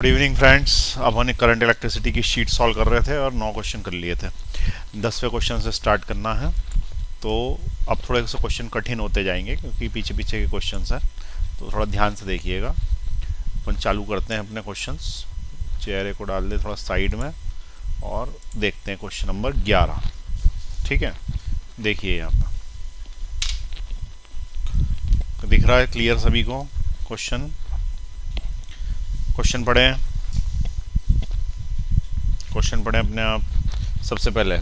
Good evening friends. अब हमने current electricity की शीट सॉल्व कर रहे थे और 9 क्वेश्चन कर लिए थे। 10वें क्वेश्चन से स्टार्ट करना है। तो अब थोड़े से क्वेश्चन कठिन होते जाएंगे क्योंकि पीछे पीछे के क्वेश्चन हैं, तो थोड़ा ध्यान से देखिएगा। अपन चालू करते हैं अपने क्वेश्चंस। चेहरे को डाल दे थोड़ा साइड में और देखते हैं क्वेश्चन नंबर 11। ठीक है, देखिए यहाँ पर दिख रहा है क्लियर सभी को। क्वेश्चन क्वेश्चन पढ़ें, क्वेश्चन पढ़ें अपने आप। सबसे पहले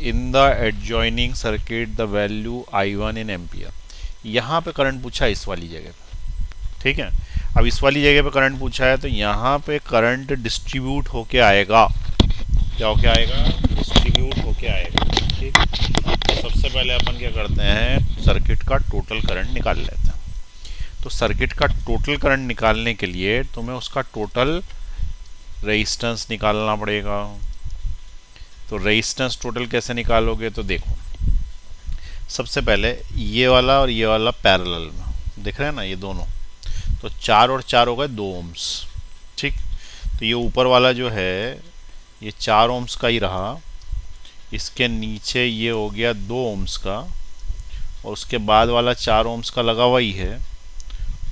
in the adjoining circuit the value I1 in ampere. यहाँ पे करंट पूछा है इस वाली जगह पे। ठीक है, अब इस वाली जगह पे करंट पूछा है तो यहाँ पे करंट डिस्ट्रीब्यूट होके आएगा। क्या होके आएगा? डिस्ट्रीब्यूट होके आएगा। ठीक, तो सबसे पहले अपन क्या करते हैं, सर्किट का टोटल करंट निकाल लेते हैं। तो सर्किट का टोटल करंट निकालने के लिए तुम्हें उसका टोटल रेजिस्टेंस निकालना पड़ेगा। तो रेजिस्टेंस टोटल कैसे निकालोगे? तो देखो, सबसे पहले ये वाला और ये वाला पैरेलल में दिख रहे हैं ना, ये दोनों। तो 4 और 4 हो गए 2 ओम्स। ठीक, तो ये ऊपर वाला जो है ये 4 ओम्स का ही रहा। इसके नीचे ये हो गया 2 ओम्स का, और उसके बाद वाला 4 ओम्स का लगा हुआ ही है,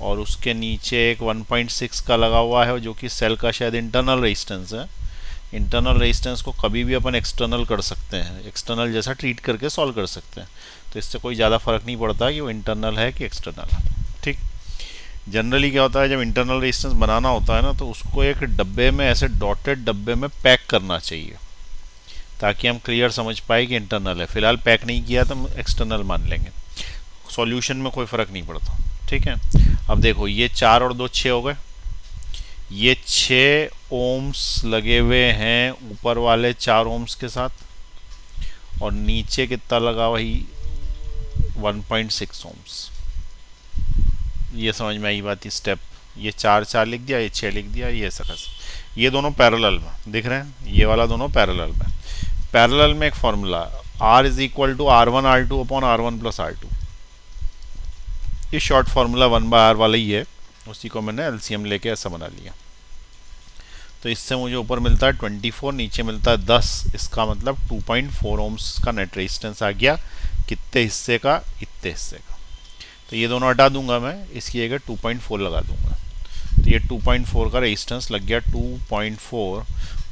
और उसके नीचे एक 1.6 का लगा हुआ है जो कि सेल का शायद इंटरनल रेजिस्टेंस है। इंटरनल रेजिस्टेंस को कभी भी अपन एक्सटर्नल कर सकते हैं, एक्सटर्नल जैसा ट्रीट करके सॉल्व कर सकते हैं। तो इससे कोई ज़्यादा फर्क नहीं पड़ता कि वो इंटरनल है कि एक्सटर्नल है। ठीक, जनरली क्या होता है, जब इंटरनल रेजिस्टेंस बनाना होता है ना, तो उसको एक डब्बे में, ऐसे डॉटेड डब्बे में पैक करना चाहिए ताकि हम क्लियर समझ पाए कि इंटरनल है। फिलहाल पैक नहीं किया तो हम एक्सटर्नल मान लेंगे, सॉल्यूशन में कोई फ़र्क नहीं पड़ता। ठीक है, अब देखो ये 4 और 2 6 हो गए। ये 6 ओम्स लगे हुए हैं ऊपर वाले 4 ओम्स के साथ, और नीचे कितना लगा? वही 1.6 ओम्स। ये समझ में आई बात? स्टेप ये 4 4 लिख दिया, ये 6 लिख दिया, ये सकस। ये दोनों पैरेलल में दिख रहे हैं, ये वाला दोनों पैरेलल में। पैरेलल में एक formula, R is equal to R1 R2 upon R1 plus R2। ये शॉर्ट फार्मूला 1/R वाला ही है, उसी को मैंने LCM लेके ऐसा बना लिया। तो इससे मुझे ऊपर मिलता है 24, नीचे मिलता है 10। इसका मतलब 2.4 ओम्स का नेट रेजिस्टेंस आ गया। कितने हिस्से का? इतने हिस्से का। तो ये दोनों हटा दूंगा मैं, इसकी जगह 2.4 लगा दूंगा। तो ये 2.4 का रेजिस्टेंस लग गया, 2.4।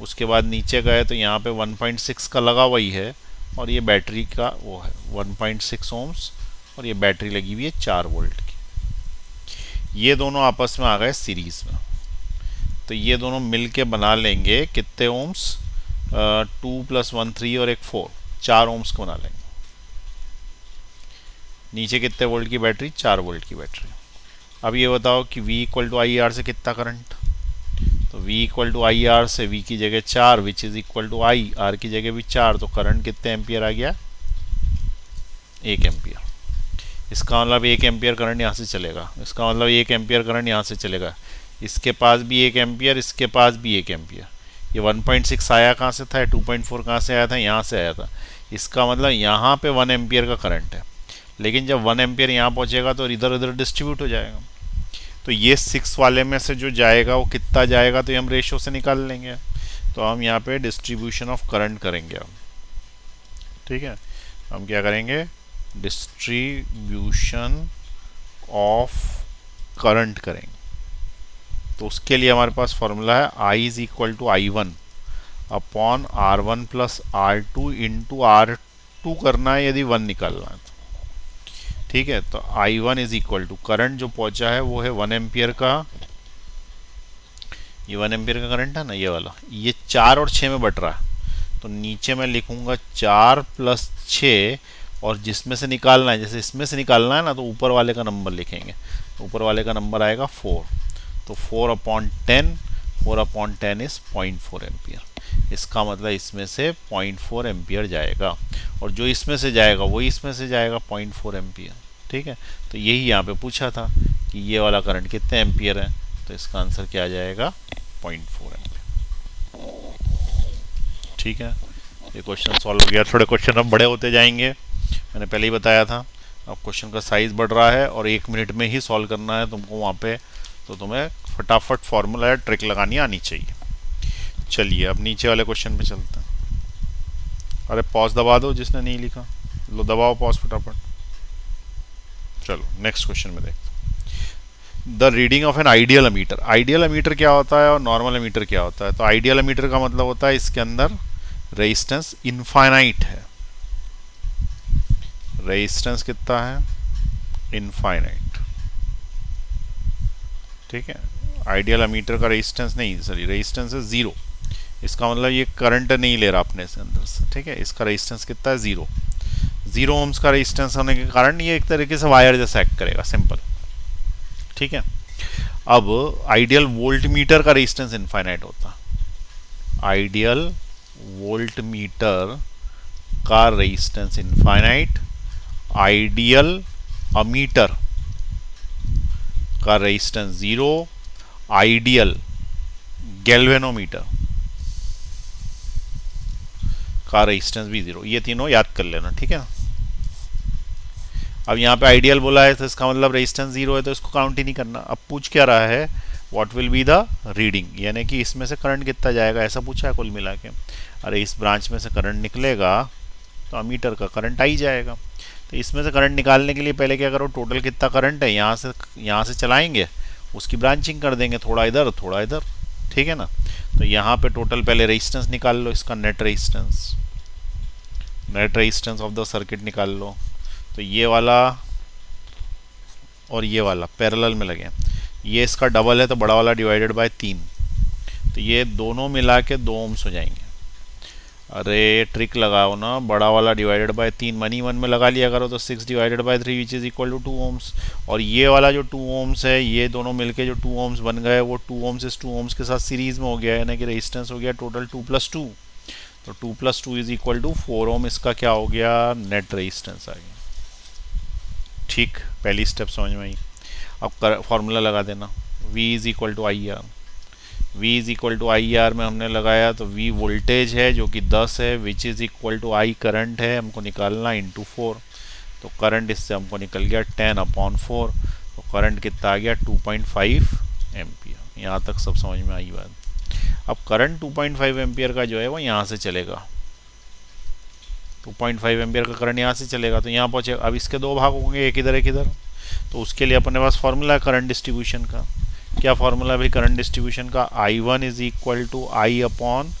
उसके बाद नीचे गए तो यहाँ पे 1.6 का लगा वही है, और ये बैटरी का वो है 1.6 ओम्स, और ये बैटरी लगी हुई है 4 वोल्ट की। ये दोनों आपस में आ गए सीरीज में, तो ये दोनों मिल के बना लेंगे कितने ओम्स? 2 + 1 3 और एक 4, 4 ओम्स को बना लेंगे। नीचे कितने वोल्ट की बैटरी? 4 वोल्ट की बैटरी। अब ये बताओ कि V इक्वल टू IR से कितना करंट? तो V इक्वल टू IR से V की जगह 4, which is equal to I, R की जगह भी 4, तो करंट कितने एम्पियर आ गया? 1 एम्पियर। इसका मतलब 1 एम्पियर करंट यहाँ से चलेगा। इसका मतलब 1 एम्पियर करंट यहाँ से चलेगा। इसके पास भी 1 एम्पियर, इसके पास भी 1 एम्पियर। ये 1.6 आया कहाँ से था? 2.4 कहाँ से आया था? यहाँ से आया था। इसका मतलब यहाँ पे 1 एम्पियर का करंट है, लेकिन जब 1 एम्पियर यहाँ पहुँचेगा तो इधर उधर डिस्ट्रीब्यूट हो जाएगा। तो ये 6 वाले में से जो जाएगा वो कितना जाएगा, तो ये हम रेशो से निकाल लेंगे। तो हम यहाँ पे डिस्ट्रीब्यूशन ऑफ करंट करेंगे अब। ठीक है, हम क्या करेंगे? डिस्ट्रीब्यूशन ऑफ करंट करेंगे। तो उसके लिए हमारे पास फॉर्मूला है I is equal to I1 upon R1 plus R2 into R2 करना है यदि 1 निकालना है। ठीक है, तो I1 is equal to, current जो पहुंचा है वो है 1 एम्पियर का। ये 1 एम्पियर का करंट है ना, ये वाला। ये 4 और 6 में बट रहा है, तो नीचे मैं लिखूंगा 4 + 6, और जिसमें से निकालना है, जैसे इसमें से निकालना है ना, तो ऊपर वाले का नंबर लिखेंगे। ऊपर वाले का नंबर आएगा 4, तो 4/10, 4/10 इज 0.4 एम्पियर। इसका मतलब इसमें से 0.4 एम्पियर जाएगा, और जो इसमें से जाएगा वही इसमें से जाएगा 0.4 एम्पियर। ठीक है, तो यही यहाँ पे पूछा था कि ये वाला करंट कितने एम्पियर है, तो इसका आंसर क्या आ जाएगा? 0.4 एम्पियर। ठीक है, ये क्वेश्चन सॉल्व हो गया। थोड़े क्वेश्चन अब बड़े होते जाएंगे, मैंने पहले ही बताया था। अब क्वेश्चन का साइज बढ़ रहा है और 1 मिनट में ही सॉल्व करना है तुमको। वहाँ पे तो तुम्हें फटाफट फॉर्मूला या ट्रिक लगानी आनी चाहिए। चलिए अब नीचे वाले क्वेश्चन पे चलते हैं। अरे पॉज दबा दो जिसने नहीं लिखा, लो दबाओ पॉज फटाफट। चलो नेक्स्ट क्वेश्चन में देखते हैं। The reading of an ideal ammeter. Ideal ammeter क्या होता है और नॉर्मल अमीटर क्या होता है? तो आइडियल अमीटर का मतलब होता है इसके अंदर रेजिस्टेंस इनफाइनाइट है। रेजिस्टेंस कितना है? इनफाइनाइट। ठीक है, आइडियल अमीटर का रेजिस्टेंस नहीं, सॉरी रेजिस्टेंस है जीरो। इसका मतलब ये करंट नहीं ले रहा अपने से अंदर से। ठीक है, इसका रेजिस्टेंस कितना है? जीरो। जीरो ओम्स का रेजिस्टेंस होने के कारण ये एक तरीके से वायर जैसा एक्ट करेगा, सिंपल। ठीक है, अब आइडियल वोल्ट मीटर का रेजिस्टेंस इनफाइनाइट होता है। आइडियल वोल्ट मीटर का रेजिस्टेंस इनफाइनाइट। आइडियल अमीटर का रेजिस्टेंस जीरो। आइडियल गैल्वेनोमीटर का रेजिस्टेंस भी जीरो। ये तीनों याद कर लेना। ठीक है, अब यहाँ पे आइडियल बोला है तो इसका मतलब रेजिस्टेंस जीरो है, तो इसको काउंट ही नहीं करना। अब पूछ क्या रहा है? What will be the reading, यानी कि इसमें से करंट कितना जाएगा, ऐसा पूछा है कुल मिला के। अरे इस ब्रांच में से करंट निकलेगा तो अमीटर का करंट आ ही जाएगा। तो इसमें से करंट निकालने के लिए पहले क्या करो, टोटल कितना करंट है यहाँ से चलाएंगे, उसकी ब्रांचिंग कर देंगे, थोड़ा इधर थोड़ा इधर। ठीक है ना, तो यहाँ पे टोटल पहले रेजिस्टेंस निकाल लो, इसका net resistance. Net resistance of the circuit निकाल लो। तो ये वाला और ये वाला पैरेलल में लगे, ये इसका डबल है तो बड़ा वाला डिवाइडेड बाय 3, तो ये दोनों मिला के 2 ओम्स हो जाएंगे। अरे ट्रिक लगाओ ना, बड़ा वाला डिवाइडेड बाय 3 मनी वन में लगा लिया करो, तो 6 divided by 3 which is equal to 2 ohms. और ये वाला जो 2 ओम्स है, ये दोनों मिलके जो 2 ओम्स बन गए, वो 2 ओम्स इस 2 ओम्स के साथ सीरीज में हो गया, यानी कि रेजिस्टेंस हो गया टोटल 2 + 2। तो 2 + 2 इज इक्वल टू 4 ओम। इसका क्या हो गया? नेट रेजिस्टेंस आ गया। ठीक, पहली स्टेप समझ में आई। अब फॉर्मूला लगा देना, V is equal to I R. V is equal to I R में हमने लगाया तो V वोल्टेज है जो कि 10 है, which is equal to I current है, हमको निकालना इंटू 4। तो करंट इससे हमको निकल गया 10/4। तो करंट कितना आ गया? 2.5 एम्पियर। यहाँ तक सब समझ में आई बात। अब करंट 2.5 एम्पियर का जो है वो यहाँ से चलेगा, 2.5 एम्पियर का करंट यहाँ से चलेगा तो यहाँ पहुँचेगा। अब इसके दो भाग होंगे, एक इधर एक इधर, तो उसके लिए अपने पास फॉर्मूला है करंट डिस्ट्रीब्यूशन का। क्या फॉर्मूला है भाई करंट डिस्ट्रीब्यूशन का? I1 is equal to I upon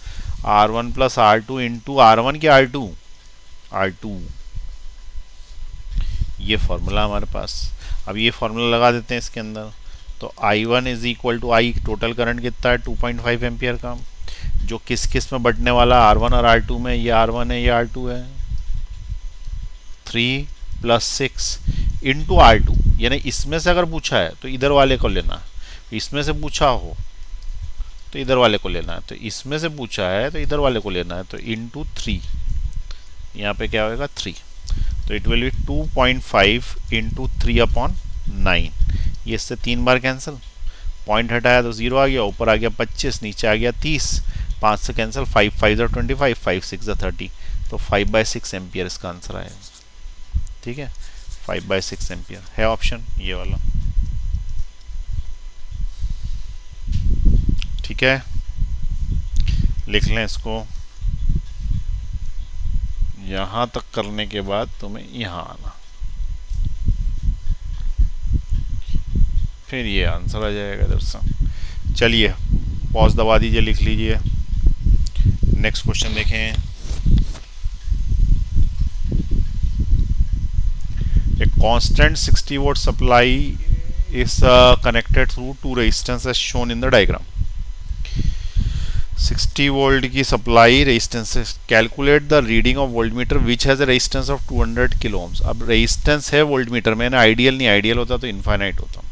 R1 plus R2 into R1 के R2। ये फॉर्मूला हमारे पास। अब ये फॉर्मूला लगा देते हैं इसके अंदर। तो I1 is equal to I, total current कितना है? 2.5 एम्पियर का, जो किस किस में बढ़ने वाला? R1 और R2 में। ये R1 है, ये R2 है। 3 + 6 इंटू R2, यानी इसमें से अगर पूछा है तो इधर वाले को लेना है, इसमें से पूछा हो तो इधर वाले को लेना है, तो इसमें से पूछा है तो इधर वाले को लेना है, तो इंटू 3। यहाँ पे क्या होगा? 3। तो इट विल बी 2.5 इंटू 3/9। ये इससे 3 बार कैंसिल, पॉइंट हटाया तो 0 आ गया, ऊपर आ गया 25, नीचे आ गया 30, 5 से कैंसिल, 5 × 5 = 25, 5 × 6 = 30। तो 5/6 एम्पियर इसका आंसर आएगा। ठीक है, 5/6 एम्पियर है ऑप्शन ये वाला। ठीक है, लिख लें इसको। यहां तक करने के बाद तुम्हें यहां आना, फिर ये आंसर आ जाएगा इधर से। चलिए पॉज दबा दीजिए, लिख लीजिए। नेक्स्ट क्वेश्चन देखें। A constant 60 watt supply is connected through two resistors as shown in the diagram. 60 volt की सप्लाई रेजिस्टेंस है। Calculate the reading of voltmeter which has a resistance of 200 kilo ohms. अब resistance है voltmeter में ना, ideal नहीं, ideal होता तो infinite होता।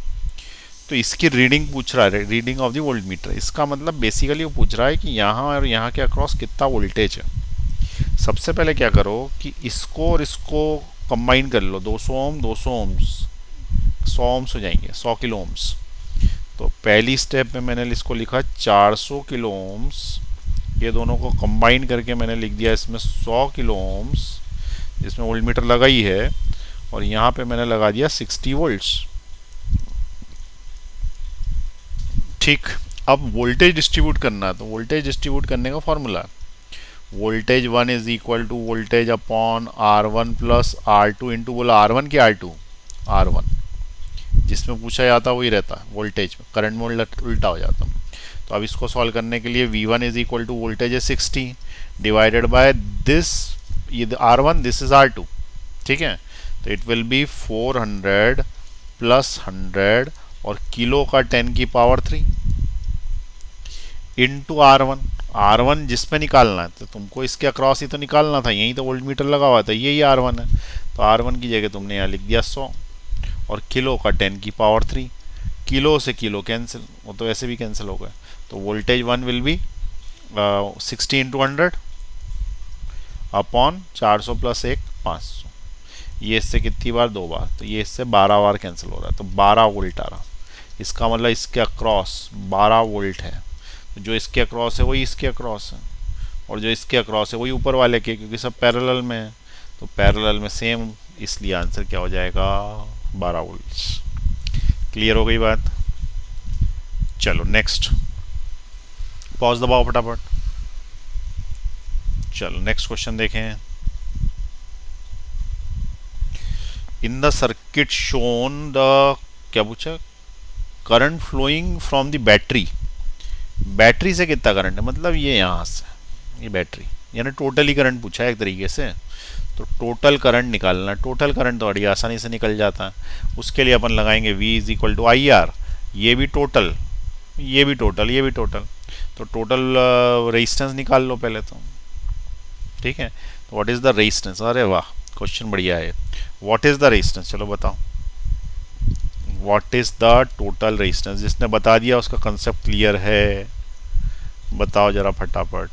तो इसकी रीडिंग पूछ रहा है, रीडिंग ऑफ द वोल्टमीटर। इसका मतलब बेसिकली वो पूछ रहा है कि यहाँ और यहाँ के अक्रॉस कितना वोल्टेज है। सबसे पहले क्या करो कि इसको और इसको कंबाइन कर लो, 200 ओम 200 ओम्स, 100 ओम्स हो जाएंगे, 100 किलो ओम्स। तो पहली स्टेप में मैंने इसको लिखा 400 किलो ओम्स, ये दोनों को कंबाइन करके मैंने लिख दिया इसमें 100 किलो ओम्स, जिसमें वोल्टमीटर लगा ही है, और यहाँ पे मैंने लगा दिया 60 वोल्ट्स। ठीक। अब वोल्टेज डिस्ट्रीब्यूट करना है, तो वोल्टेज डिस्ट्रीब्यूट करने का फॉर्मूला है voltage one is equal to voltage upon R one plus R two into, बोला आर वन की आर टू, आर वन जिसमें पूछा जाता वही रहता है, वोल्टेज में करंट में उल्टा हो जाता। तो अब इसको सॉल्व करने के लिए V1 is equal to voltage है 60 डिवाइडेड बाय दिस, ये R1 दिस इज R2, ठीक है। तो इट विल बी 400 प्लस 100 और किलो का 10 की पावर 3 इंटू R1, R1 जिसमें निकालना है, तो तुमको इसके अक्रॉस ही तो निकालना था, यही तो वोल्ट मीटर लगा हुआ था, यही R1 है। तो R1 की जगह तुमने यहाँ लिख दिया 100 और किलो का 10 की पावर 3, किलो से किलो कैंसिल, वो तो ऐसे भी कैंसिल हो गए। तो voltage one will be 60 into 100 upon 400 plus 1 500, ये इससे कितनी बार, 2 बार, तो ये इससे 12 बार कैंसिल हो रहा है, तो 12 वोल्ट आ रहा। इसका मतलब इसके अक्रॉस 12 वोल्ट है, तो जो इसके अक्रॉस है वही इसके अक्रॉस है, और जो इसके अक्रॉस है वही ऊपर वाले के, क्योंकि सब पैरेलल में है, तो पैरेलल में सेम, इसलिए आंसर क्या हो जाएगा 12 वोल्ट। क्लियर हो गई बात। चलो नेक्स्ट, पॉज दबाओ फटाफट। चलो नेक्स्ट क्वेश्चन देखें। In the circuit shown the, क्या पूछा, current flowing from the battery, battery से कितना करंट है, मतलब ये यहाँ से, ये बैटरी, यानी टोटली करंट पूछा है एक तरीके से। तो टोटल करंट निकालना, टोटल करंट तो बड़ी आसानी से निकल जाता है। उसके लिए अपन लगाएंगे V is equal to I R, ये भी टोटल, ये भी टोटल, ये भी टोटल, तो टोटल रेजिस्टेंस निकाल लो पहले तो, ठीक है। तो व्हाट इज द रेजिस्टेंस, अरे वाह क्वेश्चन बढ़िया है। व्हाट इज द रेजिस्टेंस, चलो बताओ, what is the total resistance, जिसने बता दिया उसका कंसेप्ट क्लियर है, बताओ जरा फटाफट,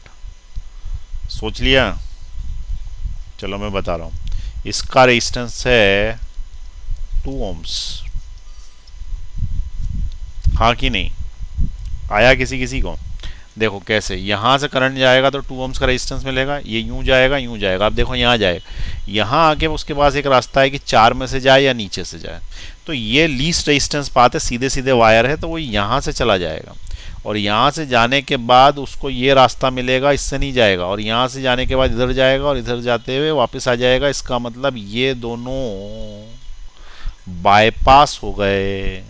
सोच लिया। चलो मैं बता रहा हूँ, इसका रेजिस्टेंस है 2 ohms, हाँ कि नहीं, आया किसी किसी को। देखो कैसे, यहाँ से करंट जाएगा तो 2 ohms का रेजिस्टेंस मिलेगा, ये यूं जाएगा यूं जाएगा, अब देखो यहाँ जाएगा, यहाँ आके उसके पास एक रास्ता है कि 4 में से जाए या नीचे से जाए, तो ये लीस्ट रेजिस्टेंस पाथ है, सीधे सीधे वायर है, तो वो यहाँ से चला जाएगा, और यहाँ से जाने के बाद उसको ये रास्ता मिलेगा, इससे नहीं जाएगा, और यहाँ से जाने के बाद इधर जाएगा और इधर जाते हुए वापस आ जाएगा। इसका मतलब ये दोनों बाईपास हो गए।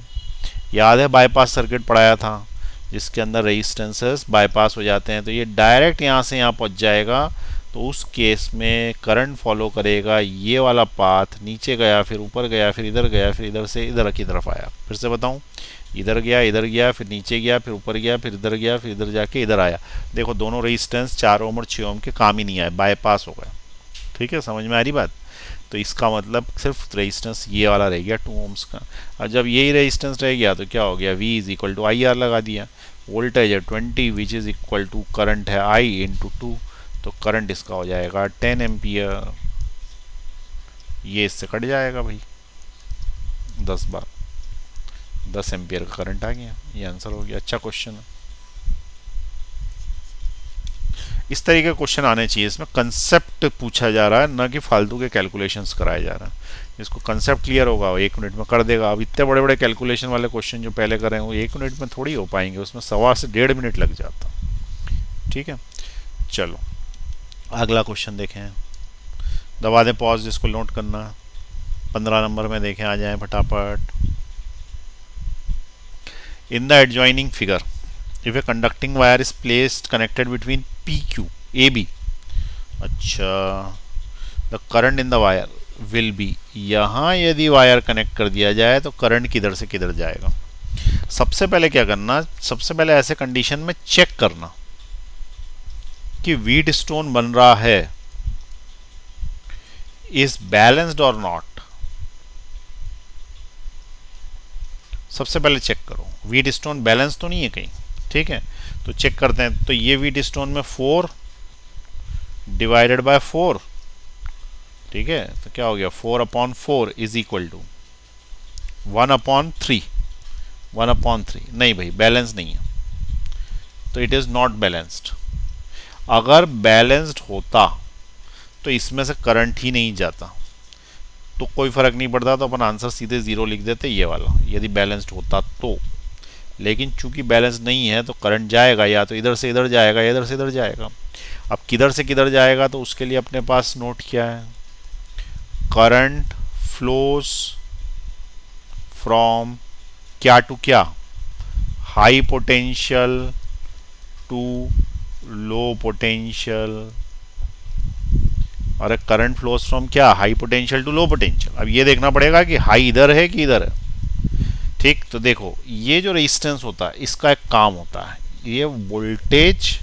याद है बाईपास सर्किट पढ़ाया था, जिसके अंदर रेजिस्टेंसेस बाईपास हो जाते हैं, तो ये डायरेक्ट यहाँ से यहाँ पहुँच जाएगा। तो उस केस में करंट फॉलो करेगा ये वाला पाथ, नीचे गया फिर ऊपर गया फिर इधर गया फिर इधर से इधर की तरफ आया। फिर से बताऊं, इधर गया फिर नीचे गया फिर ऊपर गया फिर इधर गया फिर इधर जाके इधर आया। देखो दोनों रेजिस्टेंस 4 ओम और 6 ओम के काम ही नहीं आए, बाईपास हो गए। ठीक है, समझ में आ रही बात। तो इसका मतलब सिर्फ रेजिस्टेंस ये वाला रह गया 2 ओम्स का। और जब यही रेजिस्टेंस रह गया तो क्या हो गया, V is equal to I R लगा दिया, वोल्टेज है 20 which is equal to current है I इंटू 2, तो करंट इसका हो जाएगा 10 एम्पियर। ये इससे कट जाएगा भाई 10 बार, 10 एम्पियर का करंट आ गया, ये आंसर हो गया। अच्छा क्वेश्चन है, इस तरीके के क्वेश्चन आने चाहिए, इसमें कंसेप्ट पूछा जा रहा है ना कि फालतू के कैलकुलेशंस कराए जा रहा है। जिसको कंसेप्ट क्लियर होगा वो 1 मिनट में कर देगा। अब इतने बड़े बड़े कैलकुलेशन वाले क्वेश्चन जो पहले कर रहे हैं वो 1 मिनट में थोड़ी हो पाएंगे, उसमें 1.25 से 1.5 मिनट लग जाता। ठीक है, चलो अगला क्वेश्चन देखें, दबा दें पॉज जिसको नोट करना। 15 नंबर में देखें, आ जाए फटाफट। In the adjoining figure if a conducting wire is placed connected between PQ AB, अच्छा, the current in the wire will be, यहाँ यदि वायर कनेक्ट कर दिया जाए तो करंट किधर से किधर जाएगा। सबसे पहले क्या करना, सबसे पहले ऐसे कंडीशन में चेक करना कि व्हीट स्टोन बन रहा है इज बैलेंस्ड और नॉट। सबसे पहले चेक करो व्हीट स्टोन बैलेंस तो नहीं है कहीं। ठीक है, तो चेक करते हैं। तो ये व्हीट स्टोन में 4 डिवाइडेड बाय 4, ठीक है, तो क्या हो गया 4/4 इज इक्वल टू 1/3। 1/3 नहीं भाई, बैलेंस नहीं है, तो इट इज नॉट बैलेंस्ड। अगर बैलेंस्ड होता तो इसमें से करंट ही नहीं जाता, तो कोई फर्क नहीं पड़ता, तो अपन आंसर सीधे 0 लिख देते, ये वाला, यदि बैलेंस्ड होता तो। लेकिन चूंकि बैलेंस नहीं है तो करंट जाएगा, या तो इधर से इधर जाएगा या इधर से इधर जाएगा। अब किधर से किधर जाएगा, तो उसके लिए अपने पास नोट क्या है, करंट फ्लोज फ्रॉम क्या टू क्या, high potential to low potential. और करंट फ्लोज फ्रॉम क्या, high potential to low potential. अब ये देखना पड़ेगा कि हाई इधर है कि इधर है। ठीक, तो देखो ये जो रेजिस्टेंस होता है इसका एक काम होता है, ये वोल्टेज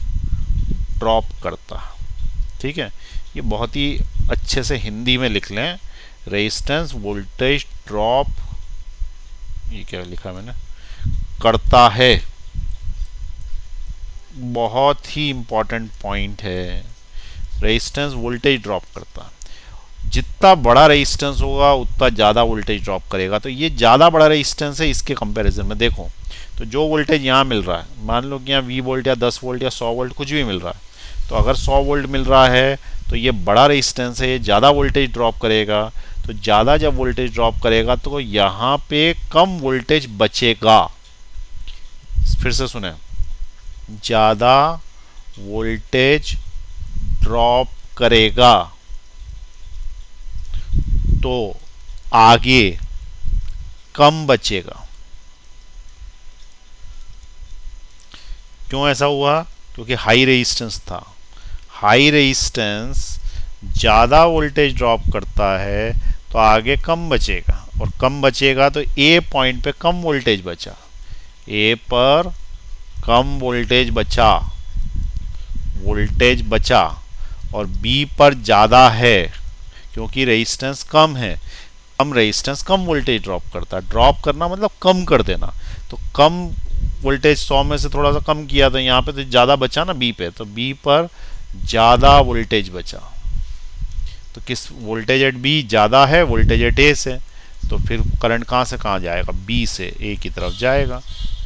ड्रॉप करता है। ठीक है, ये बहुत ही अच्छे से हिंदी में लिख लें, रेजिस्टेंस वोल्टेज ड्रॉप, ये क्या लिखा मैंने, करता है। बहुत ही इंपॉर्टेंट पॉइंट है, रेजिस्टेंस वोल्टेज ड्रॉप करता है। जितना बड़ा रेजिस्टेंस होगा उतना ज़्यादा वोल्टेज ड्रॉप करेगा। तो ये ज़्यादा बड़ा रेजिस्टेंस है, इसके कंपैरिजन में देखो तो जो वोल्टेज यहाँ मिल रहा है, मान लो कि यहाँ 20 वोल्ट या 10 वोल्ट या 100 वोल्ट कुछ भी मिल रहा है, तो अगर 100 वोल्ट मिल रहा है तो ये बड़ा रेजिस्टेंस है, ये ज़्यादा वोल्टेज ड्रॉप करेगा। तो ज़्यादा जब वोल्टेज ड्रॉप करेगा तो यहाँ पे कम वोल्टेज बचेगा। फिर से सुने, ज़्यादा वोल्टेज ड्रॉप करेगा तो आगे कम बचेगा। क्यों ऐसा हुआ, क्योंकि हाई रेजिस्टेंस था। हाई रेजिस्टेंस ज़्यादा वोल्टेज ड्रॉप करता है तो आगे कम बचेगा, और कम बचेगा तो ए पॉइंट पे कम वोल्टेज बचा, ए पर कम वोल्टेज बचा, और बी पर ज़्यादा है क्योंकि रेजिस्टेंस कम है। कम रेजिस्टेंस कम वोल्टेज ड्रॉप करता है, ड्रॉप करना मतलब कम कर देना। तो कम वोल्टेज 100 में से थोड़ा सा कम किया तो यहाँ पे तो ज़्यादा बचा ना बी पे, तो बी पर ज़्यादा वोल्टेज बचा। तो किस वोल्टेज एट बी ज़्यादा है वोल्टेज एट ए से, तो फिर करंट कहाँ से कहाँ जाएगा, बी से ए की तरफ जाएगा,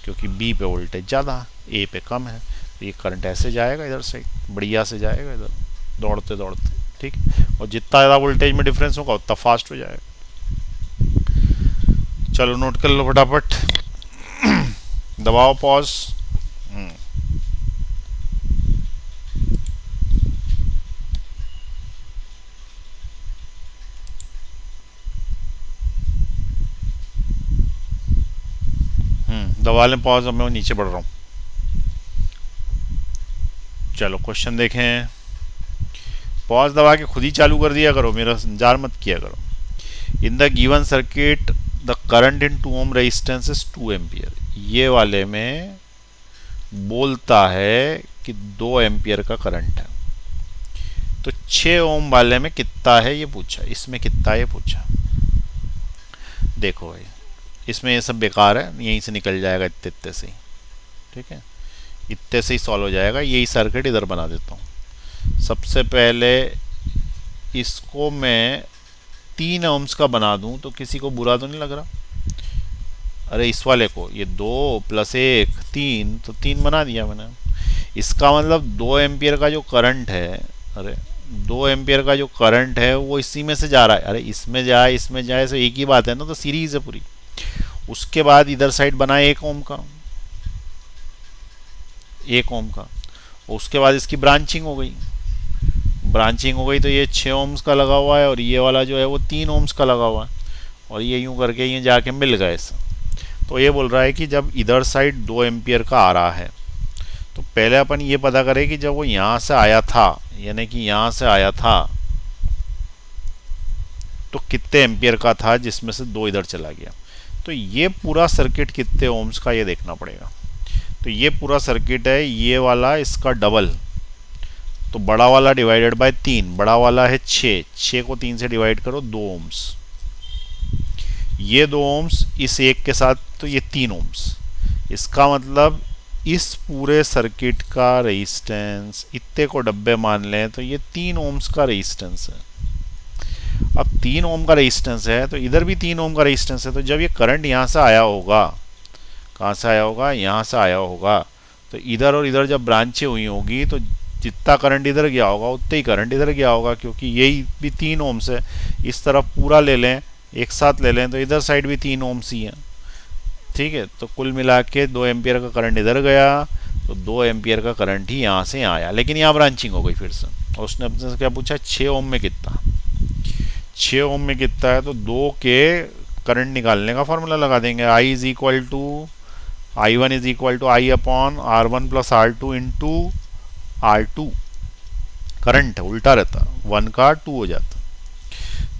क्योंकि बी पे वोल्टेज ज़्यादा है ए पे कम है। तो ये करंट ऐसे जाएगा, इधर से बढ़िया से जाएगा, इधर दौड़ते दौड़ते। ठीक, और जितना ज़्यादा वोल्टेज में डिफरेंस होगा उतना फास्ट हो जाएगा। चलो नोट कर लो फटाफट, दबाओ पॉज। दबा लें पॉज, अब मैं नीचे बढ़ रहा हूँ। चलो क्वेश्चन देखें, पॉज दबा के खुद ही चालू कर दिया करो, मेरा इंतजार मत किया करो। In the given circuit the current in 2 ohm resistance is 2 ampere. ये वाले में बोलता है कि 2 एम्पियर का करंट है। तो 6 ओम वाले में कितना है ये पूछा, इसमें कितना है ये पूछा। देखो भाई इसमें ये सब बेकार है, यहीं से निकल जाएगा इतने इतने से ही। ठीक है, इतने से ही सॉल्व हो जाएगा। यही सर्किट इधर बना देता हूँ। सबसे पहले इसको मैं 3 ओम्स का बना दूं तो किसी को बुरा तो नहीं लग रहा। अरे इस वाले को, ये 2 + 1 3, तो 3 बना दिया मैंने। इसका मतलब 2 एम्पियर का जो करंट है, अरे 2 एम्पियर का जो करंट है वो इसी में से जा रहा है। अरे इसमें जाए तो एक ही बात है ना, तो सीरीज है पूरी। उसके बाद इधर साइड बना 1 ओम का, 1 ओम का। उसके बाद इसकी ब्रांचिंग हो गई, तो ये 6 ओम्स का लगा हुआ है, और ये वाला जो है वो 3 ओम्स का लगा हुआ है, और ये यूं करके ये जाके मिल गए। तो ये बोल रहा है कि जब इधर साइड 2 एम्पियर का आ रहा है तो पहले अपन ये पता करें कि जब वो यहाँ से आया था, यानी कि यहाँ से आया था, तो कितने एम्पियर का था जिसमें से 2 इधर चला गया। तो ये पूरा सर्किट कितने ओम्स का ये देखना पड़ेगा। तो ये पूरा सर्किट है, ये वाला इसका डबल, तो बड़ा वाला डिवाइडेड बाय 3, बड़ा वाला है 6 को 3 से डिवाइड करो 2 ओम्स, ये 2 ओम्स इस एक के साथ, तो ये 3 ओम्स। इसका मतलब इस पूरे सर्किट का रेजिस्टेंस, इतने को डब्बे मान लें तो ये 3 ओम्स का रेजिस्टेंस है। अब 3 ओम का रेजिस्टेंस है तो इधर भी 3 ओम का रेजिस्टेंस है। तो जब ये करंट यहाँ से आया होगा, कहाँ से आया होगा, यहाँ से आया होगा, तो इधर और इधर जब ब्रांचें हुई होगी तो जितना करंट इधर गया होगा उतना ही करंट इधर गया होगा, क्योंकि यही भी 3 ओम्स है। इस तरफ पूरा ले लें, एक साथ ले लें, तो इधर साइड भी 3 ओम्स ही है। ठीक है, तो कुल मिला के 2 एम्पियर का करंट इधर गया, तो 2 एम्पियर का करंट ही यहाँ से आया, लेकिन यहाँ ब्रांचिंग हो गई फिर से। और उसने अपने से क्या पूछा, 6 ओम में कितना, 6 ओम में कितना है, तो 2 के करंट निकालने का फॉर्मूला लगा देंगे, I is equal to I one is equal to I upon R one plus R two into R two. Current उल्टा रहता, 1 का 2 हो जाता,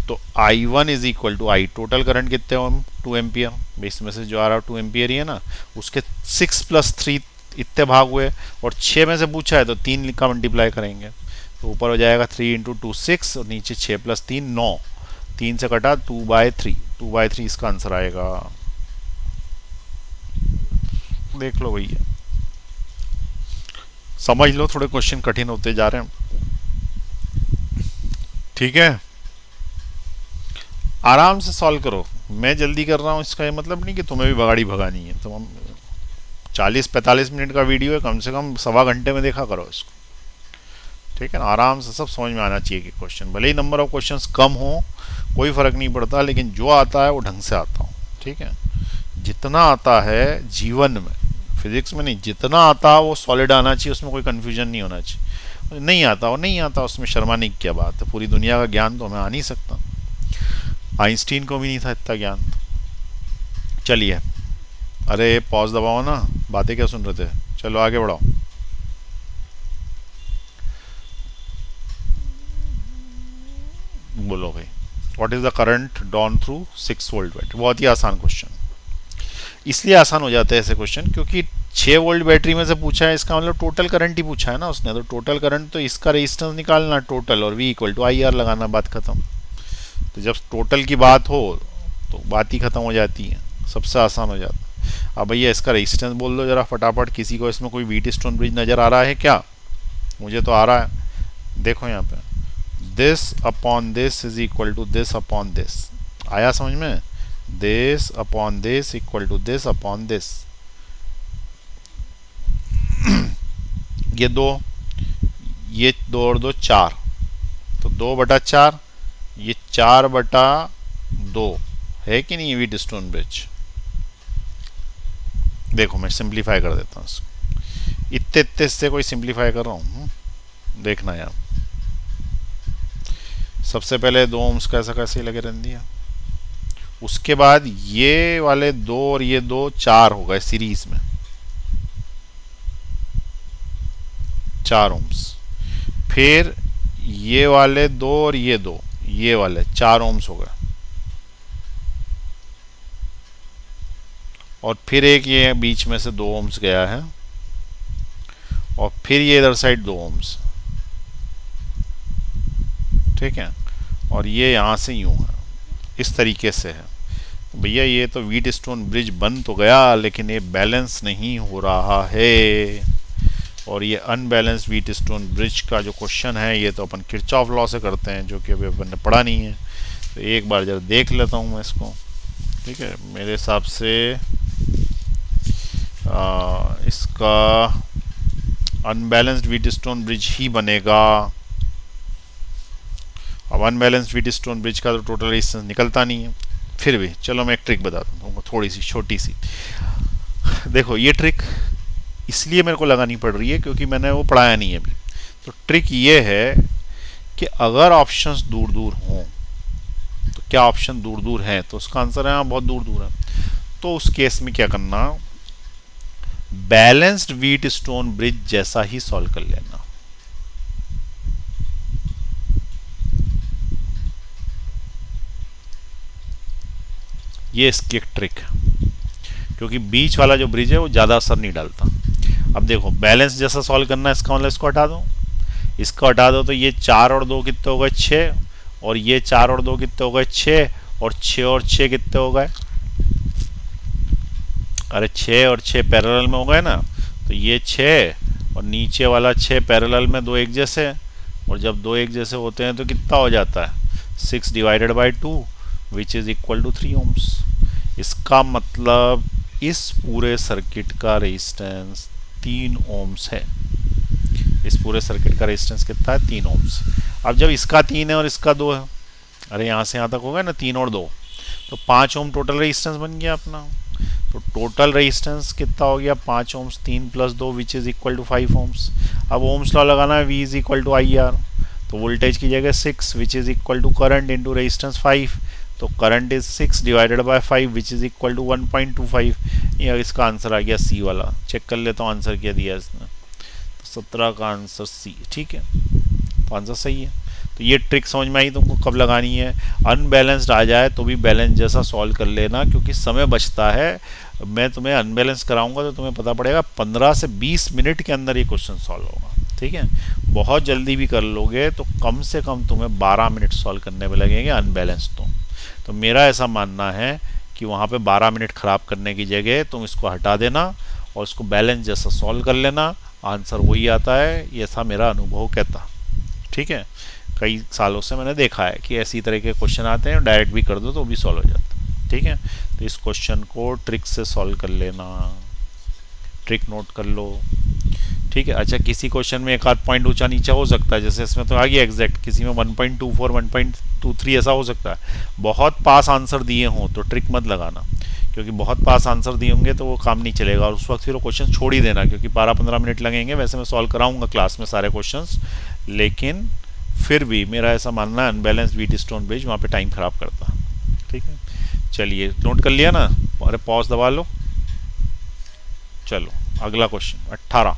तो I one is equal to I total current कितने ओम, 2 एम्पियर, इसमें से जो आ रहा है 2 एम्पियर ही है ना, उसके 6 + 3 इतने भाग हुए, और 6 में से पूछा है तो 3 का मल्टीप्लाई करेंगे, तो ऊपर हो जाएगा 3 × 2 6, और नीचे 6 + 3 9, 3 से कटा 2/3, 2/3 इसका आंसर आएगा। देख लो भैया, समझ लो, थोड़े क्वेश्चन कठिन होते जा रहे हैं, ठीक है, आराम से सॉल्व करो। मैं जल्दी कर रहा हूँ इसका ये मतलब नहीं कि तुम्हें भी भगाड़ी भगानी है, तो हम 40-45 मिनट का वीडियो है, कम से कम 1.25 घंटे में देखा करो इसको, ठीक है ना, आराम से सब समझ में आना चाहिए कि क्वेश्चन भले ही नंबर ऑफ क्वेश्चंस कम हो, कोई फर्क नहीं पड़ता, लेकिन जो आता है वो ढंग से आता हो, ठीक है, जितना आता है जीवन में, फिजिक्स में नहीं, जितना आता है वो सॉलिड आना चाहिए, उसमें कोई कन्फ्यूजन नहीं होना चाहिए, नहीं आता वो नहीं आता, उसमें शर्माने की क्या बात है, पूरी दुनिया का ज्ञान तो हमें आ नहीं सकता, आइंस्टीन को भी नहीं था इतना ज्ञान। चलिए, अरे पॉज दबाओ ना, बातें क्या सुन रहे थे, चलो आगे बढ़ाओ। बोलो भाई, what is the current drawn through 6 volt battery, बहुत ही आसान क्वेश्चन, इसलिए आसान हो जाता है ऐसे क्वेश्चन क्योंकि 6 वोल्ट बैटरी में से पूछा है, इसका मतलब टोटल करंट ही पूछा है ना उसने, तो टोटल करंट तो इसका रेजिस्टेंस निकालना टोटल, और V equal to I R लगाना, बात खत्म। तो जब टोटल की बात हो तो बात ही खत्म हो जाती है, सबसे आसान हो जाता है। अब भैया इसका रेजिस्टेंस बोल दो जरा फटाफट, किसी को इसमें कोई व्हीट स्टोन ब्रिज नज़र आ रहा है क्या, मुझे तो आ रहा है, देखो यहाँ पे, this upon this is equal to this upon this, आया समझ में, this upon this equal to this upon this, ये 2, ये 2 और 2 4, तो 2/4, ये 4/2 है कि नहीं, व्हीट स्टोन ब्रिज। देखो मैं सिंप्लीफाई कर देता हूँ इसको, इतने इतने से कोई सिंप्लीफाई कर रहा हूँ, देखना यार, सबसे पहले 2 ओम्स का ऐसा कैसे लगे रहने दिया, उसके बाद ये वाले 2 और ये 2 4 हो गए सीरीज में, 4 ओम्स, फिर ये वाले 2 और ये 2, ये वाले 4 ओम्स हो गए, और फिर एक ये बीच में से 2 ओम्स गया है, और फिर ये इधर साइड 2 ओम्स, ठीक है, और ये यहाँ से यूं है, इस तरीके से है। तो भैया ये तो व्हीट स्टोन ब्रिज बन तो गया, लेकिन ये बैलेंस नहीं हो रहा है, और ये अनबैलेंस व्हीट स्टोन ब्रिज का जो क्वेश्चन है ये तो अपन किरचॉफ लॉ से करते हैं, जो कि अभी अपन ने पढ़ा नहीं है, तो एक बार जरा देख लेता हूँ मैं इसको, ठीक है, मेरे हिसाब से इसका अनबैलेंस्ड व्हीट स्टोन ब्रिज ही बनेगा। अब अनबैलेंस्ड व्हीट स्टोन ब्रिज का तो टोटल रेजिस्टेंस निकलता नहीं है, फिर भी चलो मैं एक ट्रिक बताता हूँ, थोड़ी सी छोटी सी, देखो ये ट्रिक इसलिए मेरे को लगानी पड़ रही है क्योंकि मैंने वो पढ़ाया नहीं है अभी। तो ट्रिक ये है कि अगर ऑप्शंस दूर दूर हों, तो क्या ऑप्शन दूर दूर है, तो उसका आंसर है हाँ बहुत दूर दूर है, तो उस केस में क्या करना, बैलेंस्ड व्हीट स्टोन ब्रिज जैसा ही सॉल्व कर लेना। ये इसकी एक ट्रिक है, क्योंकि बीच वाला जो ब्रिज है वो ज़्यादा असर नहीं डालता। अब देखो बैलेंस जैसा सॉल्व करना है, इसका मतलब इसको हटा दो, इसको हटा दो, तो ये 4 और 2 कितने हो गए 6, और ये 4 और 2 कितने हो गए 6, और 6 और 6 कितने हो गए, अरे 6 और 6 पैरेलल में हो गए ना, तो ये 6 और नीचे वाला 6 पैरेलल में 2 एक जैसे, और जब 2 एक जैसे होते हैं तो कितना हो जाता है 6 divided by 2 which is equal to 3 ohms. इसका मतलब इस पूरे सर्किट का रेजिस्टेंस 3 ओम्स है, इस पूरे सर्किट का रेजिस्टेंस कितना है 3 ओम्स। अब जब इसका 3 है और इसका 2 है, अरे यहाँ से यहाँ तक हो गया ना 3 और 2, तो 5 ओम टोटल रेजिस्टेंस बन गया अपना। तो टोटल रेजिस्टेंस कितना हो गया 5 ohms, 3 plus 2 which is equal to 5 ohms. अब ओम्स लॉ लगाना है, V is equal to I R, तो वोल्टेज की जगह 6 which is equal to current into resistance 5, तो current is 6 divided by 5 which is equal to 1.25। ये इसका answer आ गया सी वाला। चेक कर लेता हूँ आंसर क्या दिया इसने, तो 17 का आंसर सी। ठीक है, तो आंसर सही है। तो ये ट्रिक समझ में आई तुमको कब लगानी है। अनबैलेंस्ड आ जाए तो भी बैलेंस जैसा सॉल्व कर लेना, क्योंकि समय बचता है। मैं तुम्हें अनबैलेंस कराऊंगा तो तुम्हें पता पड़ेगा 15 से 20 मिनट के अंदर ये क्वेश्चन सॉल्व होगा। ठीक है, बहुत जल्दी भी कर लोगे तो कम से कम तुम्हें 12 मिनट सॉल्व करने में लगेंगे अनबैलेंस। तो मेरा ऐसा मानना है कि वहाँ पे 12 मिनट ख़राब करने की जगह तुम इसको हटा देना और इसको बैलेंस जैसा सॉल्व कर लेना, आंसर वही आता है, ये ऐसा मेरा अनुभव कहता। ठीक है, कई सालों से मैंने देखा है कि ऐसी तरह के क्वेश्चन आते हैं, डायरेक्ट भी कर दो तो भी सॉल्व हो जाता है। ठीक है, तो इस क्वेश्चन को ट्रिक से सॉल्व कर लेना, ट्रिक नोट कर लो। ठीक है, अच्छा किसी क्वेश्चन में एक आध पॉइंट ऊंचा नीचा हो सकता है, जैसे इसमें तो आ गया एग्जैक्ट, किसी में 1.24 1.23 ऐसा हो सकता है। बहुत पास आंसर दिए हों तो ट्रिक मत लगाना, क्योंकि बहुत पास आंसर दिए होंगे तो वो काम नहीं चलेगा और उस वक्त फिर वो क्वेश्चन छोड़ ही देना, क्योंकि 12-15 मिनट लगेंगे। वैसे मैं सॉल्व कराऊंगा क्लास में सारे क्वेश्चंस, लेकिन फिर भी मेरा ऐसा मानना है अनबैलेंस व्हीट स्टोन ब्रिज वहाँ पे टाइम खराब करता। ठीक है, चलिए नोट कर लिया ना, अरे पॉज दबा लो। चलो अगला question 18,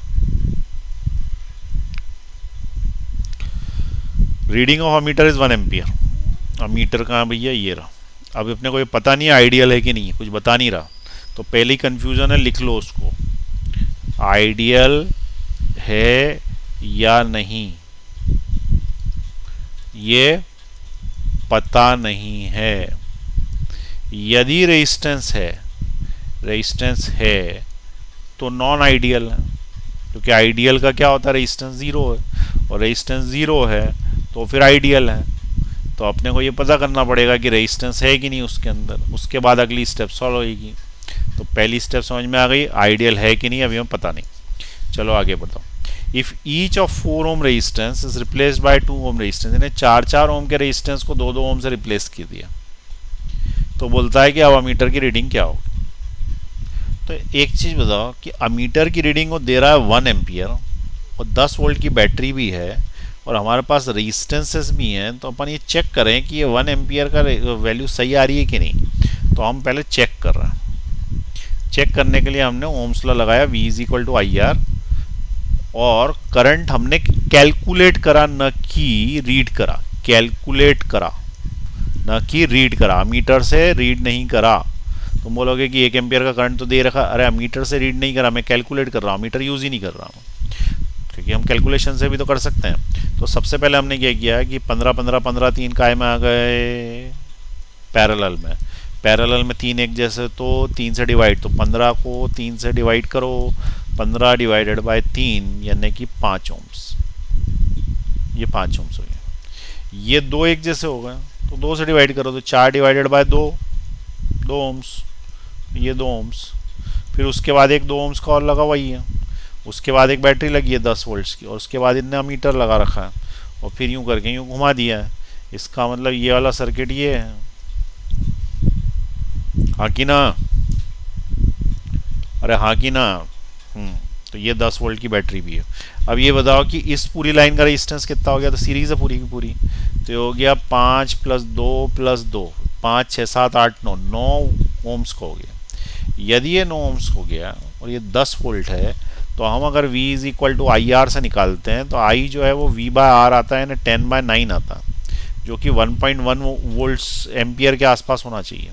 reading of ammeter is 1 ampere. Ammeter कहाँ भैया, ये रहा। अब अपने को ये पता नहीं है आइडियल है कि नहीं, कुछ बता नहीं रहा, तो पहली कंफ्यूजन है, लिख लो उसको, आइडियल है या नहीं ये पता नहीं है। यदि रेजिस्टेंस है तो नॉन आइडियल है, क्योंकि आइडियल का क्या होता है, रेजिस्टेंस जीरो है, और रेजिस्टेंस जीरो है तो फिर आइडियल है। तो अपने को ये पता करना पड़ेगा कि रेजिस्टेंस है कि नहीं उसके अंदर, उसके बाद अगली स्टेप सॉल्व होगी। तो पहली स्टेप समझ में आ गई, आइडियल है कि नहीं अभी हमें पता नहीं। चलो आगे बढ़ो। If each of 4 ohm resistance is replaced by 2 ohm resistance, यानी 4-4 ओम के रेजिस्टेंस को 2-2 ओम से रिप्लेस कर दिया, तो बोलता है कि अब अमीटर की रीडिंग क्या होगी। तो एक चीज बताओ कि अमीटर की रीडिंग को दे रहा है 1 एम्पियर और 10 वोल्ट की बैटरी भी है और हमारे पास रेजिस्टेंसेस भी हैं, तो अपन ये चेक करें कि ये 1 एम्पियर का वैल्यू सही आ रही है कि नहीं। तो हम पहले चेक कर रहे हैं। चेक करने के लिए हमने ओम्स लॉ लगाया, V is equal to I R, और करंट हमने कैलकुलेट करा न कि रीड करा, कैलकुलेट करा न कि रीड करा, मीटर से रीड नहीं करा। तुम बोलोगे कि 1 एम्पियर का करंट तो दे रखा, अरे मीटर से रीड नहीं करा, मैं कैलकुलेट कर रहा हूँ, मीटर यूज ही नहीं कर रहा हूँ, क्योंकि हम कैलकुलेशन से भी तो कर सकते हैं। तो सबसे पहले हमने क्या किया कि 15-15-15 3 काय में आ गए पैरेलल में, पैरेलल में 3 एक जैसे, तो 3 से डिवाइड, तो 15 को 3 से डिवाइड करो, 15 डिवाइडेड बाय 3 यानी कि 5 ओम्स, ये 5 ओम्स हो गया। ये 2 एक जैसे हो गए तो 2 से डिवाइड करो, तो 4 डिवाइडेड बाय 2 2 ओम्स, ये 2 ओम्स। फिर उसके बाद एक 2 ओम्स का और लगा वही है, उसके बाद एक बैटरी लगी है 10 वोल्ट्स की, और उसके बाद इनने मीटर लगा रखा है और फिर यूं करके यूं घुमा दिया है। इसका मतलब ये वाला सर्किट ये है, हाँ कि ना, अरे हाँ कि ना। तो ये 10 वोल्ट की बैटरी भी है। अब ये बताओ कि इस पूरी लाइन का रेजिस्टेंस कितना हो गया, तो सीरीज है पूरी की पूरी, तो ये हो गया 5 + 2 + 2, 5 6 7 8 9 9 ओम्स का हो गया। यदि ये 9 ओम्स हो गया और ये 10 वोल्ट है, तो हम अगर V is equal to I R से निकालते हैं तो I जो है वो V/R आता है ना 10/9 आता, जो कि 1.1 वोल्ट्स एम्पियर के आसपास होना चाहिए।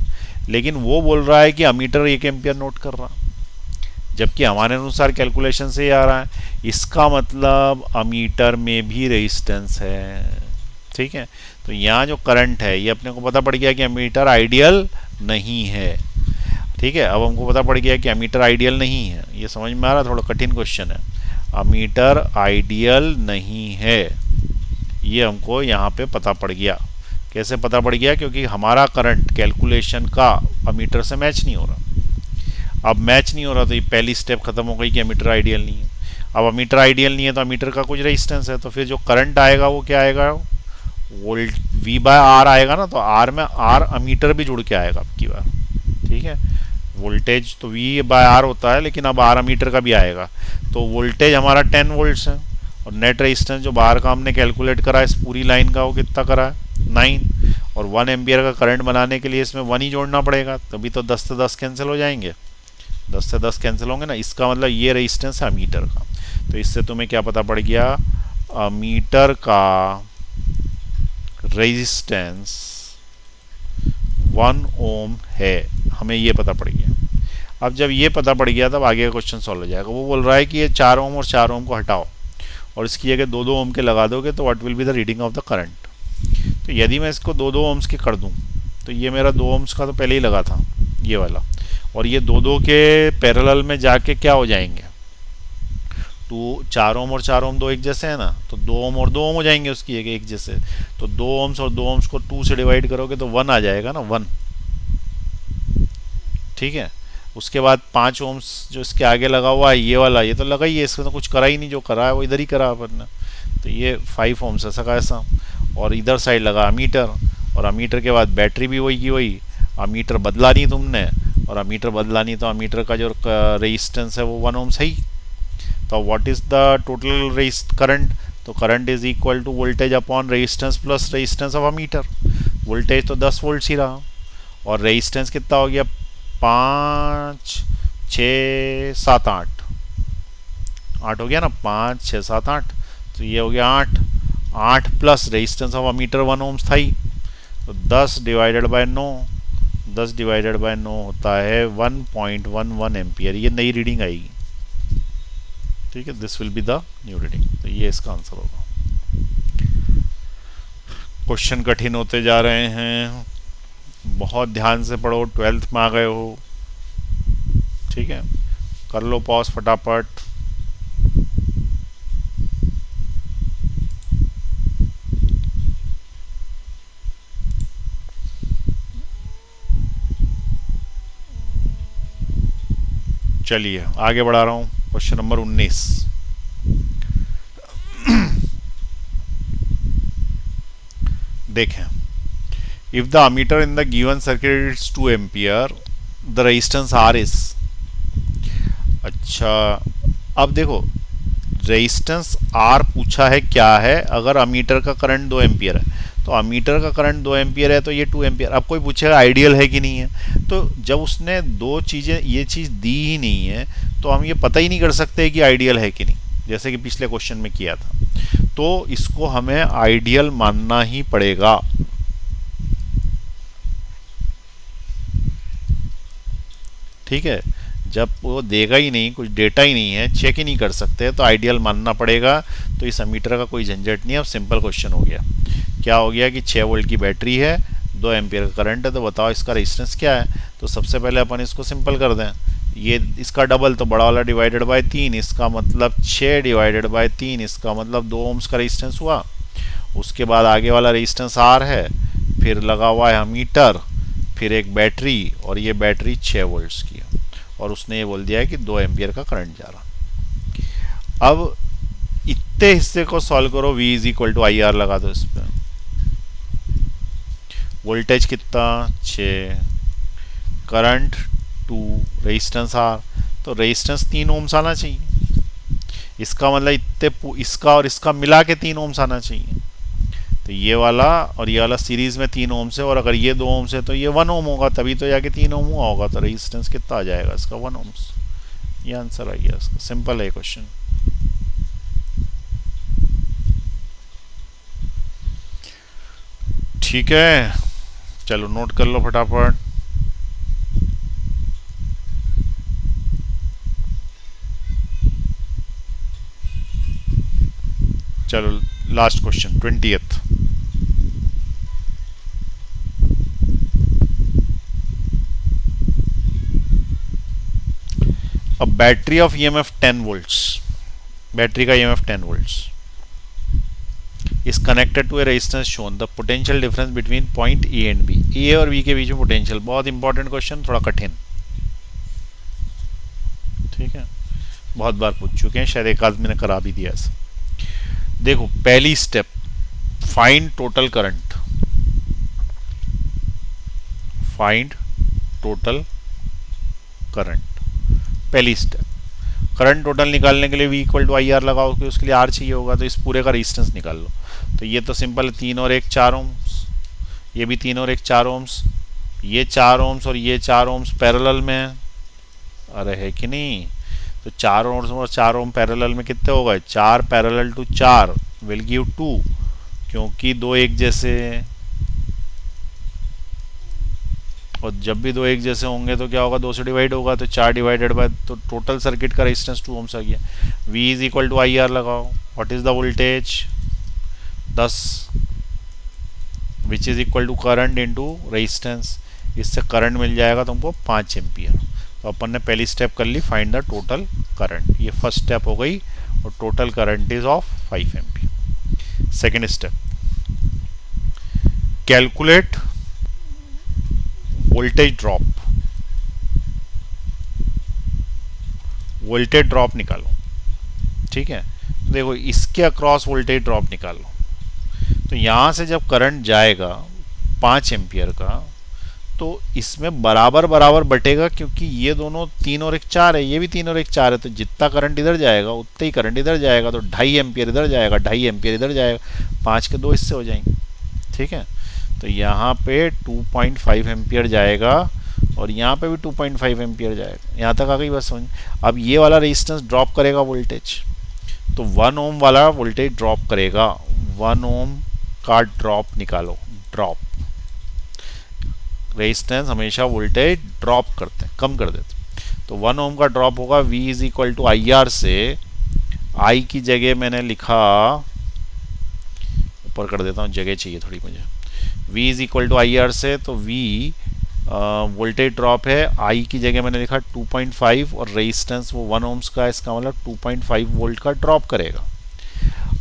लेकिन वो बोल रहा है कि अमीटर 1 एम्पियर नोट कर रहा, जबकि हमारे अनुसार कैलकुलेशन से ही आ रहा है। इसका मतलब अमीटर में भी रेजिस्टेंस है। ठीक है, तो यहाँ जो करंट है ये अपने को पता पड़ गया कि अमीटर आइडियल नहीं है। ठीक है, अब हमको पता पड़ गया कि अमीटर आइडियल नहीं है, ये समझ में आ रहा, थोड़ा कठिन क्वेश्चन है। अमीटर आइडियल नहीं है, ये हमको यहाँ पे पता पड़ गया। कैसे पता पड़ गया, क्योंकि हमारा करंट कैलकुलेशन का अमीटर से मैच नहीं हो रहा। अब मैच नहीं हो रहा तो ये पहली स्टेप खत्म हो गई कि अमीटर आइडियल नहीं है। अब अमीटर आइडियल नहीं है तो अमीटर का कुछ रेजिस्टेंस है, तो फिर जो करंट आएगा वो क्या आएगा, वोल्ट V/R आएगा ना, तो R में R अमीटर भी जुड़ के आएगा अब की बार। ठीक है, वोल्टेज तो V बाय R होता है, लेकिन अब R अमीटर का भी आएगा। तो वोल्टेज हमारा 10 वोल्ट्स है, और नेट रेजिस्टेंस जो बाहर का हमने कैलकुलेट करा इस पूरी लाइन का, वो कितना करा है 9। और 1 एम्पियर का करंट बनाने के लिए इसमें 1 ही जोड़ना पड़ेगा, तभी तो 10 से 10 कैंसिल हो जाएंगे, 10 से 10 कैंसिल होंगे ना। इसका मतलब ये रेजिस्टेंस है अमीटर का। तो इससे तुम्हें क्या पता पड़ गया, अमीटर का रेजिस्टेंस 1 ओम है, हमें ये पता पड़ गया। अब जब ये पता पड़ गया तब आगे का क्वेश्चन सॉल्व हो जाएगा। वो बोल रहा है कि ये 4 ओम और 4 ओम को हटाओ और इसकी जगह 2-2 ओम के लगा दोगे तो what will be the reading of the current. तो यदि मैं इसको 2-2 ओम्स के कर दूं तो ये मेरा 2 ओम्स का तो पहले ही लगा था ये वाला, और ये 2-2 के पैरेलल में जाके क्या हो जाएंगे, 4 ओम और 4 ओम 2 एक जैसे है ना, तो 2 ओम और 2 ओम हो जाएंगे उसकी एक जैसे। तो 2 ओम्स और 2 ओम्स को 2 से डिवाइड करोगे तो 1 आ जाएगा ना, 1। ठीक है। उसके बाद 5 ओम्स जो इसके आगे लगा हुआ है ये वाला, ये तो लगा ही है, इसमें तो कुछ करा ही नहीं, जो करा है वो इधर ही करा अपन ने। तो ये 5 ओम्स ऐसा का ऐसा, और इधर साइड लगा अमीटर, और अमीटर के बाद बैटरी भी वही की वही। अमीटर बदला नहीं तुमने, और अमीटर बदला नहीं तो अमीटर का जो रेजिस्टेंस है वो 1 ओम्स है ही। तो what is the total current, तो current is equal to voltage upon resistance plus resistance of ammeter. Voltage तो 10 वोल्ट ही रहा, और रेजिस्टेंस कितना हो गया, 5 6 7 8 हो गया ना, 5 6 7 8, तो ये हो गया 8 plus resistance of ammeter 1 ohms था ही, तो 10 डिवाइडेड बाय 9, 10 डिवाइडेड बाय 9 होता है 1.11 एम्पियर। ये नई रीडिंग आएगी। ठीक है, this will be the new reading. तो ये इसका आंसर होगा। क्वेश्चन कठिन होते जा रहे हैं, बहुत ध्यान से पढ़ो, 12th में आ गए हो। ठीक है, कर लो पॉज फटाफट। चलिए आगे बढ़ा रहा हूं, क्वेश्चन नंबर 19। देखें, if the ammeter in the given circuit is 2 ampere, the resistance R is। अच्छा, अब देखो रेजिस्टेंस R पूछा है क्या है, अगर अमीटर का करंट 2 एम्पियर है, तो अमीटर का करंट 2 एम्पियर है तो ये 2 एम्पियर। अब कोई पूछेगा आइडियल है कि नहीं है, तो जब उसने दो चीज़ें ये चीज़ दी ही नहीं है तो हम ये पता ही नहीं कर सकते कि आइडियल है कि नहीं, जैसे कि पिछले क्वेश्चन में किया था। तो इसको हमें आइडियल मानना ही पड़ेगा। ठीक है, जब वो देगा ही नहीं, कुछ डेटा ही नहीं है, चेक ही नहीं कर सकते, तो आइडियल मानना पड़ेगा। तो इस अमीटर का कोई झंझट नहीं है। अब सिंपल क्वेश्चन हो गया, क्या हो गया कि 6 वोल्ट की बैटरी है, 2 एम्पियर का करंट है, तो बताओ इसका रेजिस्टेंस क्या है। तो सबसे पहले अपन इसको सिंपल कर दें, ये इसका डबल तो बड़ा वाला डिवाइडेड बाय 3, इसका मतलब 6 डिवाइडेड बाय 3, इसका मतलब 2 ओम्स का रेजिस्टेंस हुआ। उसके बाद आगे वाला रेजिस्टेंस R है, फिर लगा हुआ है अमीटर, फिर एक बैटरी, और ये बैटरी 6 वोल्ट्स की है, और उसने ये बोल दिया है कि 2 एम्पियर का करंट जा रहा। अब इतने हिस्से को सॉल्व करो, V is equal to IR लगा दो इस पर। वोल्टेज कितना 6, करंट 2, रेजिस्टेंस R, तो रेजिस्टेंस 3 ओम्स आना चाहिए। इसका मतलब इतने इसका और इसका मिला के 3 ओम्स आना चाहिए। तो ये वाला और ये वाला सीरीज में 3 ओम्स है, और अगर ये 2 ओम्स है तो ये 1 ओम होगा, तभी तो जाके 3 ओम हुआ होगा। तो रेजिस्टेंस कितना आ जाएगा इसका, 1 ओम्स। ये आंसर आ गया इसका। सिंपल है क्वेश्चन। ठीक है, चलो नोट कर लो फटाफट। चलो last question 20th। A battery of EMF 10 volts, battery का EMF 10 volts is connected to a resistance shown, the potential difference between point A and B। A और B के बीच में पोटेंशियल, बहुत इंपॉर्टेंट क्वेश्चन, थोड़ा कठिन। ठीक है, बहुत बार पूछ चुके हैं, शायद एक आध मैंने करा भी दिया ऐसा। देखो पहली step, find total current, find total current. पहली स्टेप, करंट टोटल निकालने के लिए V equal to I R लगाओ कि उसके लिए R चाहिए होगा, तो इस पूरे का रेजिस्टेंस निकाल लो। तो ये तो सिंपल है, 3 और 1 4 ओम्स, ये भी 3 और 1 4 ओम्स, ये 4 ओम्स और ये 4 ओम्स पैरेलल में है, अरे है कि नहीं। तो 4 ओम्स और 4 ओम पैरेलल में कितने हो गए, 4 पैरेलल टू 4 विल गिव 2, क्योंकि दो एक जैसे हैं, और जब भी दो एक जैसे होंगे तो क्या होगा, 2 से डिवाइड होगा, तो 4 डिवाइडेड बाय, तो टोटल सर्किट का रेजिस्टेंस 2 ओम्स आ गया। V is equal to I R लगाओ, what is the voltage 10, which is equal to current into resistance, इससे करंट मिल जाएगा तुमको 5 एम्पियर। तो अपन ने पहली स्टेप कर ली, फाइंड द टोटल करंट, ये फर्स्ट स्टेप हो गई, और total current is of 5 ampere. Second step, calculate voltage drop, voltage drop निकालो, ठीक है। तो देखो इसके अक्रॉस वोल्टेज ड्रॉप निकालो, तो यहां से जब करंट जाएगा 5 एम्पियर का, तो इसमें बराबर बराबर बटेगा, क्योंकि ये दोनों 3 और 1 4 है, ये भी 3 और 1 4 है, तो जितना करंट इधर जाएगा उतना ही करंट इधर जाएगा, तो 2.5 एम्पियर इधर जाएगा, 2.5 एम्पियर इधर जाएगा, 5 के 2 हिस्से हो जाएंगे, ठीक है। तो यहाँ पे 2.5 एम्पियर जाएगा, और यहाँ पे भी 2.5 एम्पियर जाएगा, यहाँ तक आ गई बस समझ। अब ये वाला रेजिस्टेंस ड्रॉप करेगा वोल्टेज, तो 1 ओम वाला वोल्टेज ड्रॉप करेगा, 1 ओम का ड्रॉप निकालो, ड्रॉप, रेजिस्टेंस हमेशा वोल्टेज ड्रॉप करते हैं, कम कर देते हैं। तो 1 ओम का ड्रॉप होगा V is equal to I R से, I की जगह मैंने लिखा, ऊपर कर देता हूँ, जगह चाहिए थोड़ी मुझे, V is equal to I R से, तो V वोल्टेज ड्रॉप है, I की जगह मैंने लिखा 2.5, और रेजिस्टेंस वो 1 ओम्स का, इसका मतलब 2.5 वोल्ट का ड्रॉप करेगा।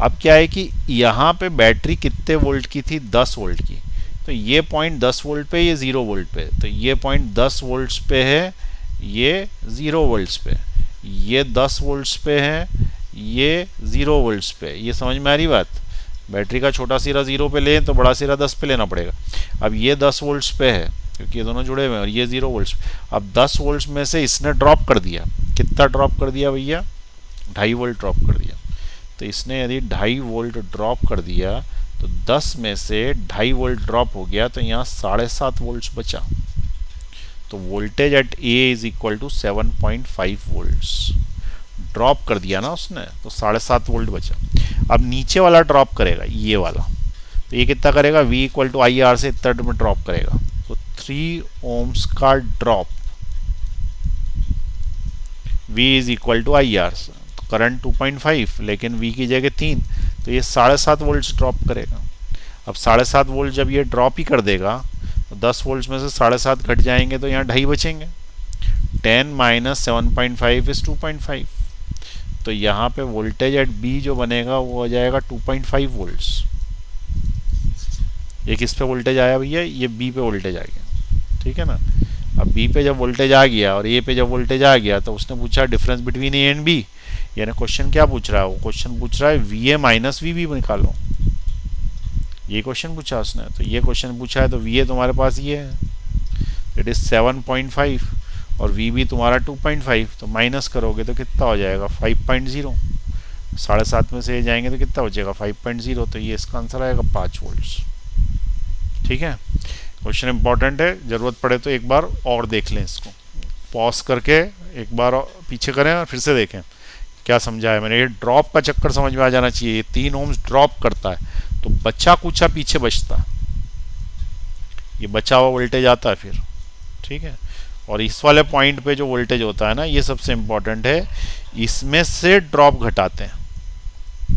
अब क्या है कि यहाँ पे बैटरी कितने वोल्ट की थी, 10 वोल्ट की, तो ये पॉइंट 10 वोल्ट पे, ये 0 वोल्ट पे, तो ये पॉइंट 10 वोल्ट्स पे है, ये 0 वोल्ट्स पे, ये 10 वोल्ट्स पे है, ये 0 वोल्ट्स पे, ये समझ में आ रही बात। बैटरी का छोटा सिरा 0 पे लें तो बड़ा सिरा 10 पे लेना पड़ेगा। अब ये 10 वोल्ट्स पे है, क्योंकि ये दोनों जुड़े हुए हैं, और ये 0 वोल्ट्स। अब 10 वोल्ट्स में से इसने ड्रॉप कर दिया, कितना ड्रॉप कर दिया भैया, 2.5 वोल्ट ड्रॉप कर दिया। तो इसने यदि 2.5 वोल्ट ड्रॉप कर दिया, तो 10 में से 2.5 वोल्ट ड्रॉप हो गया, तो यहाँ 7.5 वोल्ट्स बचा। तो voltage at A is equal to 7.5 volts drop कर दिया ना उसने, तो 7.5 वोल्ट बचा। अब नीचे वाला ड्रॉप करेगा, ये वाला, तो ये कितना करेगा, V equal to I R से इतना में ड्रॉप करेगा, तो 3 ओम्स का drop, V is equal to I R, current 2.5 लेकिन V की जगह 3, तो ये 7.5 वोल्ट ड्रॉप करेगा। अब 7.5 वोल्ट जब ये ड्रॉप ही कर देगा, तो 10 वोल्ट में से 7.5 घट जाएंगे, तो यहाँ 2.5 बचेंगे। 10 माइनस 7.5 इज 2.5, तो यहाँ पे वोल्टेज एट B जो बनेगा वो हो जाएगा 2.5 वोल्ट्स। ये किस पे वोल्टेज आया भैया, ये B पे वोल्टेज आ गया, ठीक है ना। अब B पे जब वोल्टेज आ गया और A पे जब वोल्टेज आ गया, तो उसने पूछा difference between A and B, यानी क्वेश्चन क्या पूछ रहा है, वो क्वेश्चन पूछ रहा है VA माइनस VB निकालो, ये क्वेश्चन पूछा उसने। तो ये क्वेश्चन पूछा है, तो VA तुम्हारे पास ये है, इट इज 7.5, और VB तुम्हारा 2.5, तो माइनस करोगे तो कितना हो जाएगा, 5.0, 7.5 में से ये जाएंगे तो कितना बचेगा, 5.0, तो ये इसका आंसर आएगा 5 वोल्ट्स, ठीक है। क्वेश्चन इंपॉर्टेंट है, जरूरत पड़े तो एक बार और देख लें इसको, पॉज करके एक बार पीछे करें और फिर से देखें क्या समझा है मैंने। ये ड्रॉप का चक्कर समझ में आ जाना चाहिए, ये 3 ओम्स ड्रॉप करता है, तो बचा कुचा पीछे बचता है, ये बचा हुआ वोल्टेज आता है फिर, ठीक है। और इस वाले पॉइंट पे जो वोल्टेज होता है ना, ये सबसे इंपॉर्टेंट है, इसमें से ड्रॉप घटाते हैं,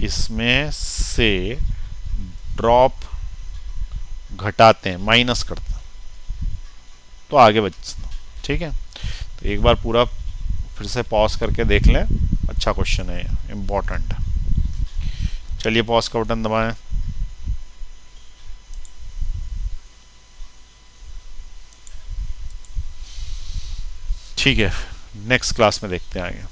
इसमें से ड्रॉप घटाते हैं, माइनस करते हैं, तो आगे बचता, ठीक है। तो एक बार पूरा फिर से पॉज करके देख लें, अच्छा क्वेश्चन है, इंपॉर्टेंट है। चलिए पॉज का बटन दबाएं। ठीक है, नेक्स्ट क्लास में देखते हैं आगे।